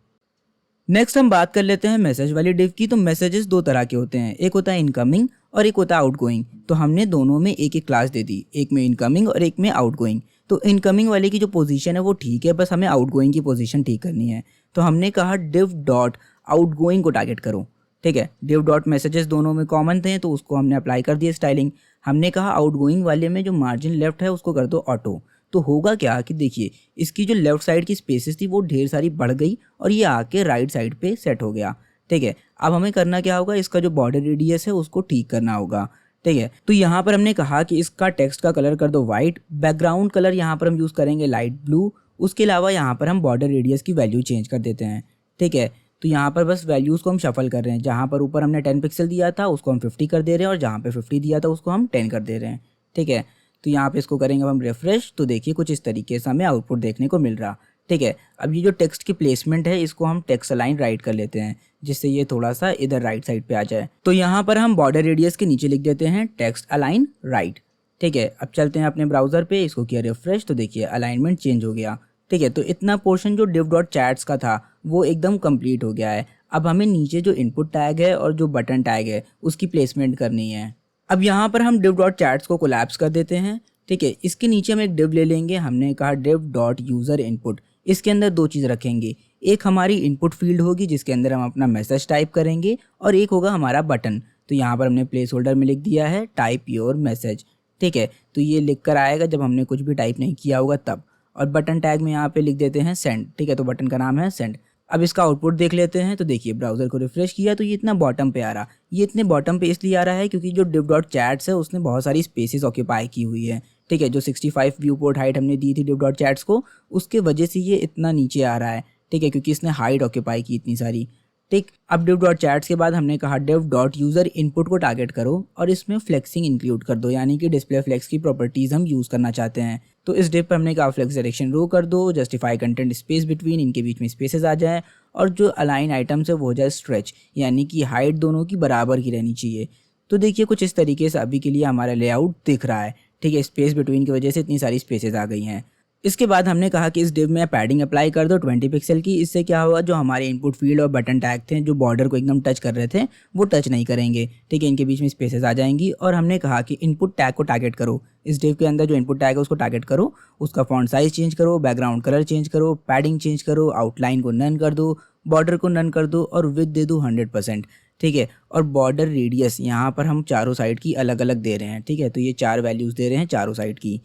नेक्स्ट हम बात कर लेते हैं मैसेज वाली div की। तो मैसेजेस 2 तरह के होते हैं, एक होता है इनकमिंग और एक होता है आउटगोइंग। तो हमने दोनों में एक एक क्लास दे दी, एक में इनकमिंग और एक में आउटगोइंग। तो इनकमिंग वाले की जो पोजीशन है वो ठीक है, बस हमें आउटगोइंग की पोजीशन ठीक करनी है। तो हमने कहा div डॉट आउटगोइंग को टारगेट करो। ठीक है, div डॉट मैसेजेस दोनों में कॉमन थे तो उसको हमने अप्लाई कर दिया स्टाइलिंग। हमने कहा आउटगोइंग वाले में जो मार्जिन लेफ्ट है उसको कर दो ऑटो। तो होगा क्या कि देखिए इसकी जो लेफ्ट साइड की स्पेसेस थी वो ढेर सारी बढ़ गई, और ये आके राइट साइड पे सेट हो गया। ठीक है, अब हमें करना क्या होगा, इसका जो बॉर्डर रेडियस है उसको ठीक करना होगा। ठीक है, तो यहाँ पर हमने कहा कि इसका टेक्स्ट का कलर कर दो वाइट, बैकग्राउंड कलर यहाँ पर हम यूज़ करेंगे लाइट ब्लू। उसके अलावा यहाँ पर हम बॉर्डर रेडियस की वैल्यू चेंज कर देते हैं। ठीक है, तो यहाँ पर बस वैल्यूज़ को हम शफल कर रहे हैं, जहाँ पर ऊपर हमने 10 पिक्सल दिया था उसको हम 50 कर दे रहे हैं, और जहाँ पे 50 दिया था उसको हम 10 कर दे रहे हैं। ठीक है, तो यहाँ पे इसको करेंगे अब हम रिफ्रेश। तो देखिए कुछ इस तरीके से हमें आउटपुट देखने को मिल रहा। ठीक है, अब ये जो टेक्स्ट की प्लेसमेंट है इसको हम टेक्स्ट अलाइन राइट कर लेते हैं, जिससे ये थोड़ा सा इधर राइट साइड पे आ जाए। तो यहाँ पर हम बॉर्डर रेडियस के नीचे लिख देते हैं टेक्स्ट अलाइन राइट। ठीक है, अब चलते हैं अपने ब्राउजर पे, इसको किया रिफ्रेश। तो देखिए अलाइनमेंट चेंज हो गया। ठीक है, तो इतना पोर्शन जो div डॉट चैट्स का था वो एकदम कंप्लीट हो गया है। अब हमें नीचे जो इनपुट टैग है और जो बटन टैग है उसकी प्लेसमेंट करनी है। अब यहाँ पर हम div डॉट चैट्स को कोलैप्स कर देते हैं। ठीक है, इसके नीचे हम एक div ले लेंगे, हमने कहा div डॉट यूज़र इनपुट। इसके अंदर 2 चीज़ रखेंगे, एक हमारी इनपुट फील्ड होगी जिसके अंदर हम अपना मैसेज टाइप करेंगे, और एक होगा हमारा बटन। तो यहाँ पर हमने प्लेस होल्डर में लिख दिया है टाइप योर मैसेज। ठीक है, तो ये लिख कर आएगा जब हमने कुछ भी टाइप नहीं किया होगा तब। और बटन टैग में यहाँ पे लिख देते हैं सेंड। ठीक है, तो बटन का नाम है सेंड। अब इसका आउटपुट देख लेते हैं। तो देखिए ब्राउज़र को रिफ्रेश किया तो ये इतना बॉटम पे आ रहा। ये इतने बॉटम पे इसलिए आ रहा है क्योंकि जो div डॉट चैट्स है उसने बहुत सारी स्पेसेस ऑक्यूपाई की हुई है। ठीक है, जो 65 व्यू पोर्ट हाइट हमने दी थी div डॉट चैट्स को, उसके वजह से ये इतना नीचे आ रहा है। ठीक है, क्योंकि इसने हाइट ऑक्यूपाई की इतनी सारी। ठीक। अब div डॉट चैट्स के बाद हमने कहा div डॉट यूज़र इनपुट को टारगेट करो और इसमें फ्लेक्सिंग इंक्लूड कर दो, यानी कि डिस्प्ले फ्लेक्स की प्रॉपर्टीज़ हम यूज़ करना चाहते हैं। तो इस div पर हमने कहा फ्लेक्स डायरेक्शन रो कर दो, जस्टिफाई कंटेंट स्पेस बिटवीन, इनके बीच में स्पेसेस आ जाए, और जो अलाइन आइटम्स है वो हो जाए स्ट्रेच, यानी कि हाइट दोनों की बराबर की रहनी चाहिए। तो देखिए कुछ इस तरीके से अभी के लिए हमारा लेआउट दिख रहा है। ठीक है, स्पेस बिटवीन की वजह से इतनी सारी स्पेसेस आ गई हैं। इसके बाद हमने कहा कि इस div में पैडिंग अप्लाई कर दो 20 पिक्सल की। इससे क्या होगा, जो हमारे इनपुट फील्ड और बटन टैग थे जो बॉर्डर को एकदम टच कर रहे थे वो टच नहीं करेंगे। ठीक है, इनके बीच में स्पेसेस आ जाएंगी। और हमने कहा कि इनपुट टैग को टारगेट करो, इस div के अंदर जो इनपुट टैग है उसको टारगेट करो, उसका फॉन्ट साइज चेंज करो, बैकग्राउंड कलर चेंज करो, पैडिंग चेंज करो, आउटलाइन को नन कर दो, बॉर्डर को नन कर दो और विड्थ दे दो 100%। ठीक है, और बॉर्डर रेडियस यहाँ पर हम चारों साइड की अलग अलग दे रहे हैं। ठीक है, तो ये 4 वैल्यूज़ दे रहे हैं चारों साइड की।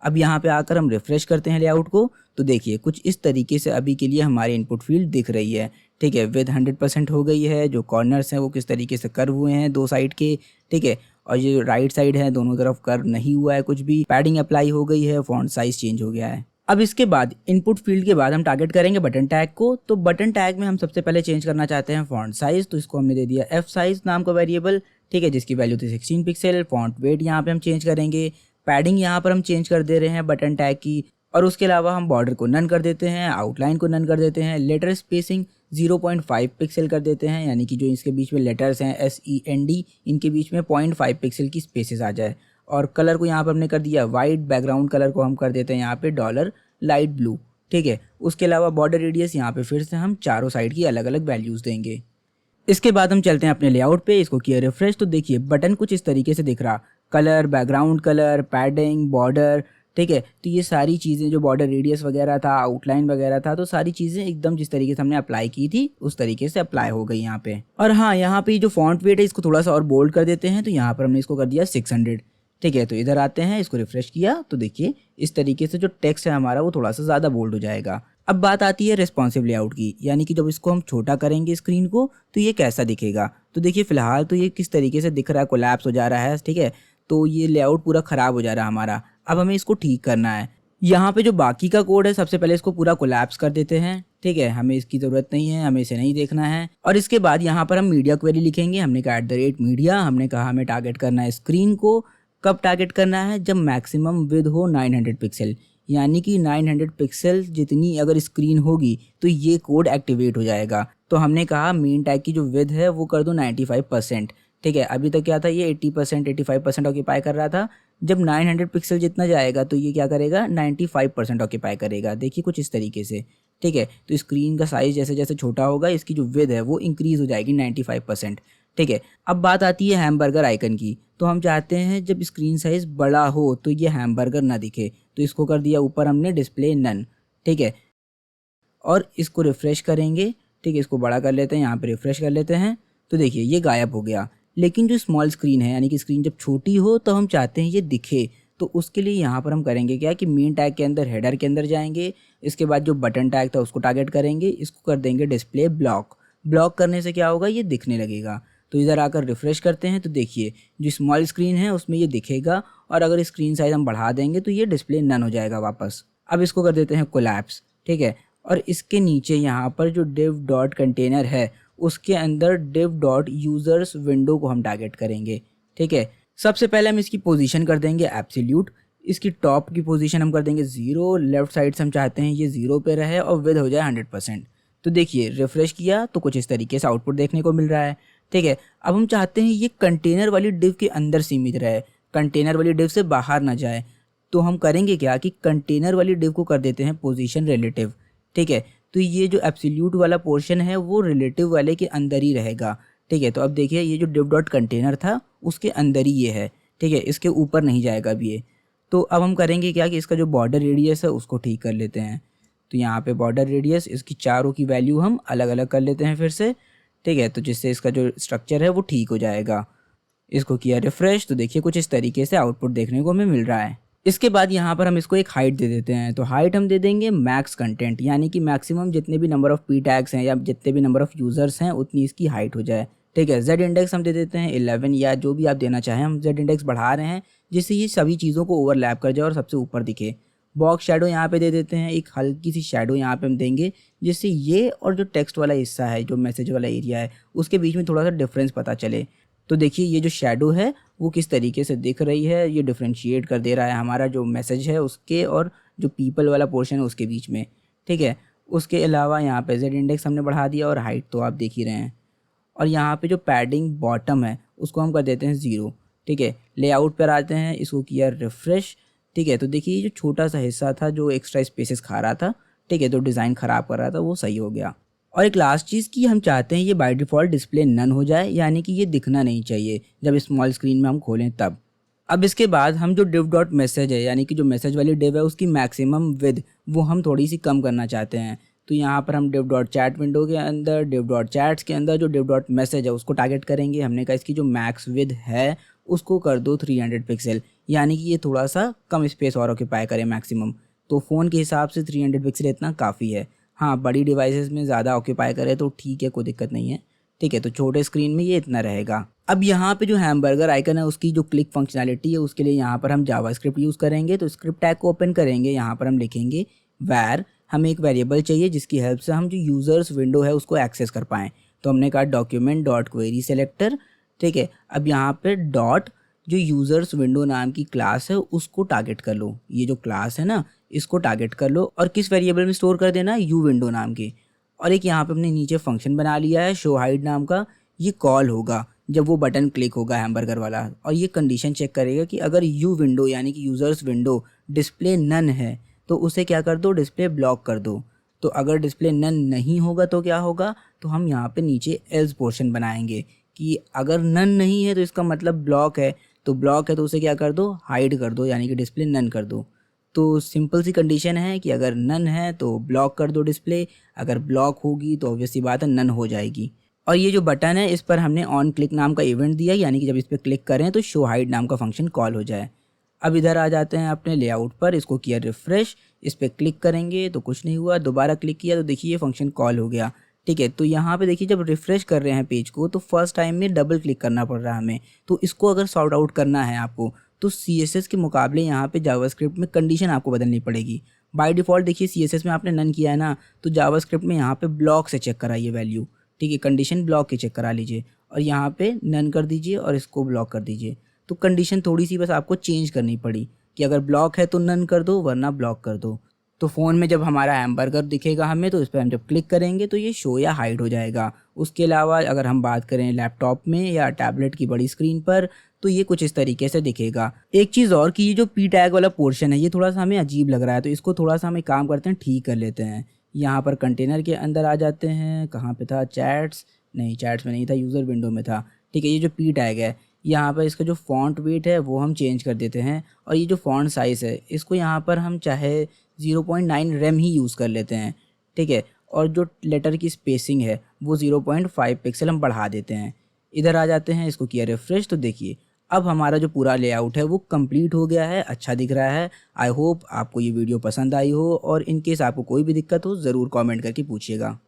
अब यहाँ पे आकर हम रिफ्रेश करते हैं लेआउट को, तो देखिए कुछ इस तरीके से अभी के लिए हमारी इनपुट फील्ड दिख रही है। ठीक है, विद 100% हो गई है, जो कॉर्नर्स हैं वो किस तरीके से कर्व हुए हैं दो साइड के। ठीक है, और ये राइट साइड है दोनों तरफ कर्व नहीं हुआ है कुछ भी, पैडिंग अप्लाई हो गई है, फॉन्ट साइज चेंज हो गया है। अब इसके बाद इनपुट फील्ड के बाद हम टारगेट करेंगे बटन टैग को। तो बटन टैग में हम सबसे पहले चेंज करना चाहते हैं फॉन्ट साइज, तो इसको हमने दे दिया एफ साइज नाम का वेरिएबल। ठीक है, जिसकी वैल्यू थी 16 पिक्सल। फॉन्ट वेट यहाँ पे हम चेंज करेंगे, पैडिंग यहाँ पर हम चेंज कर दे रहे हैं बटन टैग की, और उसके अलावा हम बॉर्डर को नन कर देते हैं, आउटलाइन को नन कर देते हैं, लेटर स्पेसिंग 0.5 पिक्सल कर देते हैं, यानी कि जो इसके बीच में लेटर्स हैं SEND इनके बीच में 0.5 पिक्सल की स्पेसेस आ जाए। और कलर को यहाँ पर हमने कर दिया वाइट, बैकग्राउंड कलर को हम कर देते हैं यहाँ पे डॉलर लाइट ब्लू। ठीक है, उसके अलावा बॉर्डर रेडियस यहाँ पे फिर से हम चारों साइड की अलग अलग वैल्यूज़ देंगे। इसके बाद हम चलते हैं अपने लेआउट पे, इसको किया रिफ्रेश, तो देखिए बटन कुछ इस तरीके से दिख रहा, colour, background colour, padding, border. ठीक है, तो ये सारी चीज़ें जो बॉर्डर रेडियस वगैरह था, आउटलाइन वगैरह था, तो सारी चीज़ें एकदम जिस तरीके से हमने अप्लाई की थी उस तरीके से अप्लाई हो गई यहाँ पे। और हाँ, यहाँ पे जो फॉन्ट वेट है इसको थोड़ा सा और बोल्ड कर देते हैं, तो यहाँ पर हमने इसको कर दिया 600। ठीक है, तो इधर आते हैं, इसको रिफ्रेश किया, तो देखिए इस तरीके से जो टेक्स्ट है हमारा वो थोड़ा सा ज़्यादा बोल्ड हो जाएगा। अब बात आती है रिस्पॉन्सिव लेआउट की, यानी कि जब इसको हम छोटा करेंगे स्क्रीन को तो ये कैसा दिखेगा। तो देखिए फिलहाल तो ये किस तरीके से दिख रहा है, कोलैप्स हो जा रहा है। ठीक है, तो ये लेआउट पूरा ख़राब हो जा रहा है हमारा। अब हमें इसको ठीक करना है। यहाँ पे जो बाकी का कोड है सबसे पहले इसको पूरा कोलैप्स कर देते हैं। ठीक है, हमें इसकी ज़रूरत नहीं है, हमें इसे नहीं देखना है। और इसके बाद यहाँ पर हम मीडिया क्वेरी लिखेंगे, हमने कहा @media, हमने कहा हमें टारगेट करना है स्क्रीन को। कब टारगेट करना है, जब मैक्सिमम विड्थ हो 900 पिक्सल, यानी कि 900 पिक्सल जितनी अगर स्क्रीन होगी तो ये कोड एक्टिवेट हो जाएगा। तो हमने कहा मेन टैग की जो विड्थ है वो कर दो 95%। ठीक है, अभी तक क्या था, ये 80% 85% ऑक्यूपाई कर रहा था। जब 900 पिक्सल जितना जाएगा तो ये क्या करेगा, 95% ऑक्यूपाई करेगा। देखिए कुछ इस तरीके से। ठीक है, तो स्क्रीन का साइज जैसे जैसे छोटा होगा इसकी जो विड्थ है वो इंक्रीज़ हो जाएगी 95%। ठीक है, अब बात आती है हैमबर्गर आइकन की। तो हम चाहते हैं जब स्क्रीन साइज़ बड़ा हो तो ये हैमबर्गर ना दिखे, तो इसको कर दिया ऊपर हमने डिस्प्ले नन। ठीक है, और इसको रिफ़्रेश करेंगे। ठीक है, इसको बड़ा कर लेते हैं, यहाँ पे रिफ़्रेश कर लेते हैं, तो देखिए ये गायब हो गया। लेकिन जो स्मॉल स्क्रीन है, यानी कि स्क्रीन जब छोटी हो तो हम चाहते हैं ये दिखे, तो उसके लिए यहाँ पर हम करेंगे क्या कि मेन टैग के अंदर हेडर के अंदर जाएंगे। इसके बाद जो बटन टैग था उसको टारगेट करेंगे, इसको कर देंगे डिस्प्ले ब्लॉक। ब्लॉक करने से क्या होगा, ये दिखने लगेगा। तो इधर आकर रिफ़्रेश करते हैं, तो देखिए जो स्मॉल स्क्रीन है उसमें ये दिखेगा, और अगर स्क्रीन साइज़ हम बढ़ा देंगे तो ये डिस्प्ले नन हो जाएगा वापस। अब इसको कर देते हैं कोलैप्स। ठीक है, और इसके नीचे यहाँ पर जो div डॉट कंटेनर है उसके अंदर div डॉट यूज़र्स विंडो को हम टारगेट करेंगे। ठीक है, सबसे पहले हम इसकी पोजीशन कर देंगे एब्सोल्यूट, इसकी टॉप की पोजीशन हम कर देंगे 0, लेफ्ट साइड से हम चाहते हैं ये 0 पे रहे और विड्थ हो जाए 100%। तो देखिए रिफ़्रेश किया तो कुछ इस तरीके से आउटपुट देखने को मिल रहा है। ठीक है, अब हम चाहते हैं ये कंटेनर वाली div के अंदर सीमित रहे, कंटेनर वाली div से बाहर ना जाए। तो हम करेंगे क्या कि कंटेनर वाली div को कर देते हैं पोजीशन रिलेटिव। ठीक है, तो ये जो एब्सोल्यूट वाला पोर्शन है वो रिलेटिव वाले के अंदर ही रहेगा। ठीक है, तो अब देखिए ये जो div डॉट कंटेनर था उसके अंदर ही ये है। ठीक है, इसके ऊपर नहीं जाएगा अब ये। तो अब हम करेंगे क्या कि इसका जो बॉर्डर रेडियस है उसको ठीक कर लेते हैं। तो यहाँ पे बॉर्डर रेडियस इसकी चारों की वैल्यू हम अलग अलग कर लेते हैं फिर से। ठीक है, तो जिससे इसका जो स्ट्रक्चर है वो ठीक हो जाएगा। इसको किया रिफ़्रेश, तो देखिए कुछ इस तरीके से आउटपुट देखने को हमें मिल रहा है। इसके बाद यहाँ पर हम इसको एक हाइट दे देते हैं। तो हाइट हम दे देंगे मैक्स कंटेंट, यानी कि मैक्सिमम जितने भी नंबर ऑफ़ पी टैग्स हैं या जितने भी नंबर ऑफ़ यूज़र्स हैं उतनी इसकी हाइट हो जाए। ठीक है, जेड इंडेक्स हम दे देते हैं 11 या जो भी आप देना चाहें। हम जेड इंडेक्स बढ़ा रहे हैं जिससे ये सभी चीज़ों को ओवरलैप कर जाए और सबसे ऊपर दिखे। बॉक्स शेडो यहाँ पे दे देते हैं, एक हल्की सी शेडो यहाँ पे हम देंगे, जिससे ये और जो टेक्स्ट वाला हिस्सा है, जो मैसेज वाला एरिया है, उसके बीच में थोड़ा सा डिफरेंस पता चले। तो देखिए ये जो शेडो है वो किस तरीके से दिख रही है, ये डिफ्रेंशिएट कर दे रहा है हमारा जो मैसेज है उसके और जो पीपल वाला पोर्शन है उसके बीच में, ठीक है। उसके अलावा यहाँ पे जेड इंडेक्स हमने बढ़ा दिया और हाइट तो आप देख ही रहे हैं। और यहाँ पे जो पैडिंग बॉटम है उसको हम कर देते हैं 0, ठीक है। लेआउट पर आते हैं, इसको किया रिफ्रेश, ठीक है। तो देखिए ये जो छोटा सा हिस्सा था जो एक्स्ट्रा स्पेसेस खा रहा था, ठीक है, तो डिज़ाइन ख़राब कर रहा था, वो सही हो गया। और एक लास्ट चीज़ की हम चाहते हैं ये बाय डिफ़ॉल्ट डिस्प्ले नन हो जाए, यानी कि ये दिखना नहीं चाहिए जब स्मॉल स्क्रीन में हम खोलें तब। अब इसके बाद हम जो div डॉट मैसेज है, यानी कि जो मैसेज वाली डिव है उसकी मैक्सिमम विद वो हम थोड़ी सी कम करना चाहते हैं। तो यहाँ पर हम div डॉट चैट विंडो के अंदर, div डॉट चैट्स के अंदर जो div डॉट मैसेज है उसको टारगेट करेंगे। हमने कहा इसकी जो मैक्स विद है उसको कर दो 300 पिक्सल, यानी कि ये थोड़ा सा कम स्पेस और ऑक्यूपाई करे मैक्सिमम। तो फ़ोन के हिसाब से 300 पिक्सल इतना काफ़ी है। हाँ, बड़ी डिवाइसेस में ज़्यादा ऑक्यूपाई करे तो ठीक है, कोई दिक्कत नहीं है, ठीक है। तो छोटे स्क्रीन में ये इतना रहेगा। अब यहाँ पे जो हैमबर्गर आइकन है उसकी जो क्लिक फंक्शनैलिटी है उसके लिए यहाँ पर हम जावास्क्रिप्ट यूज़ करेंगे। तो स्क्रिप्ट टैग को ओपन करेंगे, यहाँ पर हम लिखेंगे वैर, हमें एक वेरिएबल चाहिए जिसकी हेल्प से हम जो यूज़र्स विंडो है उसको एक्सेस कर पाएँ। तो हमने कहा डॉक्यूमेंट डॉट क्वेरी सेलेक्टर, ठीक है। अब यहाँ पे डॉट जो यूज़र्स विंडो नाम की क्लास है उसको टारगेट कर लो, ये जो क्लास है ना इसको टारगेट कर लो और किस वेरिएबल में स्टोर कर देना, यू विंडो नाम के। और एक यहाँ पे हमने नीचे फंक्शन बना लिया है शो हाइड नाम का, ये कॉल होगा जब वो बटन क्लिक होगा हैमबर्गर वाला, और ये कंडीशन चेक करेगा कि अगर यू विंडो यानी कि यूज़र्स विंडो डिस्प्ले नन है तो उसे क्या कर दो, डिस्प्ले ब्लॉक कर दो। तो अगर डिस्प्ले नन नहीं होगा तो क्या होगा, तो हम यहाँ पे नीचे एल्स पोर्शन बनाएंगे कि अगर नन नहीं है तो इसका मतलब ब्लॉक है, तो ब्लॉक है तो उसे क्या कर दो, हाइड कर दो, यानी कि डिस्प्ले नन कर दो। तो सिंपल सी कंडीशन है कि अगर नन है तो ब्लॉक कर दो डिस्प्ले, अगर ब्लॉक होगी तो ऑब्वियस सी बात है नन हो जाएगी। और ये जो बटन है इस पर हमने ऑन क्लिक नाम का इवेंट दिया, यानी कि जब इस पर क्लिक करें तो शो हाइड नाम का फंक्शन कॉल हो जाए। अब इधर आ जाते हैं अपने लेआउट पर, इसको किया रिफ्रेश, इस पर क्लिक करेंगे तो कुछ नहीं हुआ, दोबारा क्लिक किया तो देखिए ये फंक्शन कॉल हो गया, ठीक है। तो यहाँ पे देखिए जब रिफ्रेश कर रहे हैं पेज को तो फर्स्ट टाइम में डबल क्लिक करना पड़ रहा है हमें। तो इसको अगर सॉर्ट आउट करना है आपको तो CSS के मुकाबले यहाँ पे जावास्क्रिप्ट में कंडीशन आपको बदलनी पड़ेगी। बाय डिफ़ॉल्ट देखिए CSS में आपने नन किया है ना, तो जावास्क्रिप्ट में यहाँ पे ब्लॉक से चेक कराइए वैल्यू, ठीक है, कंडीशन ब्लॉक के चेक करा लीजिए और यहाँ पे नन कर दीजिए और इसको ब्लॉक कर दीजिए। तो कंडीशन थोड़ी सी बस आपको चेंज करनी पड़ी कि अगर ब्लॉक है तो नन कर दो वरना ब्लॉक कर दो। तो फ़ोन में जब हमारा हैमबर्गर दिखेगा हमें तो इस पर हम जब क्लिक करेंगे तो ये शो या हाइड हो जाएगा। उसके अलावा अगर हम बात करें लैपटॉप में या टैबलेट की बड़ी स्क्रीन पर तो ये कुछ इस तरीके से दिखेगा। एक चीज़ और कि ये जो पी टैग वाला पोर्शन है ये थोड़ा सा हमें अजीब लग रहा है, तो इसको थोड़ा सा हमें काम करते हैं, ठीक कर लेते हैं। यहाँ पर कंटेनर के अंदर आ जाते हैं, कहाँ पे था, चैट्स, नहीं चैट्स में नहीं था, यूज़र विंडो में था, ठीक है। ये जो पी टैग है यहाँ पर इसका जो फॉन्ट वेट है वो हम चेंज कर देते हैं और ये जो फॉन्ट साइज़ है इसको यहाँ पर हम चाहे 0.9 रेम ही यूज़ कर लेते हैं, ठीक है। और जो लेटर की स्पेसिंग है वो 0.5 पिक्सल हम बढ़ा देते हैं। इधर आ जाते हैं, इसको किया रिफ्रेश, तो देखिए अब हमारा जो पूरा लेआउट है वो कंप्लीट हो गया है, अच्छा दिख रहा है। आई होप आपको ये वीडियो पसंद आई हो और इन केस आपको कोई भी दिक्कत हो ज़रूर कमेंट करके पूछिएगा।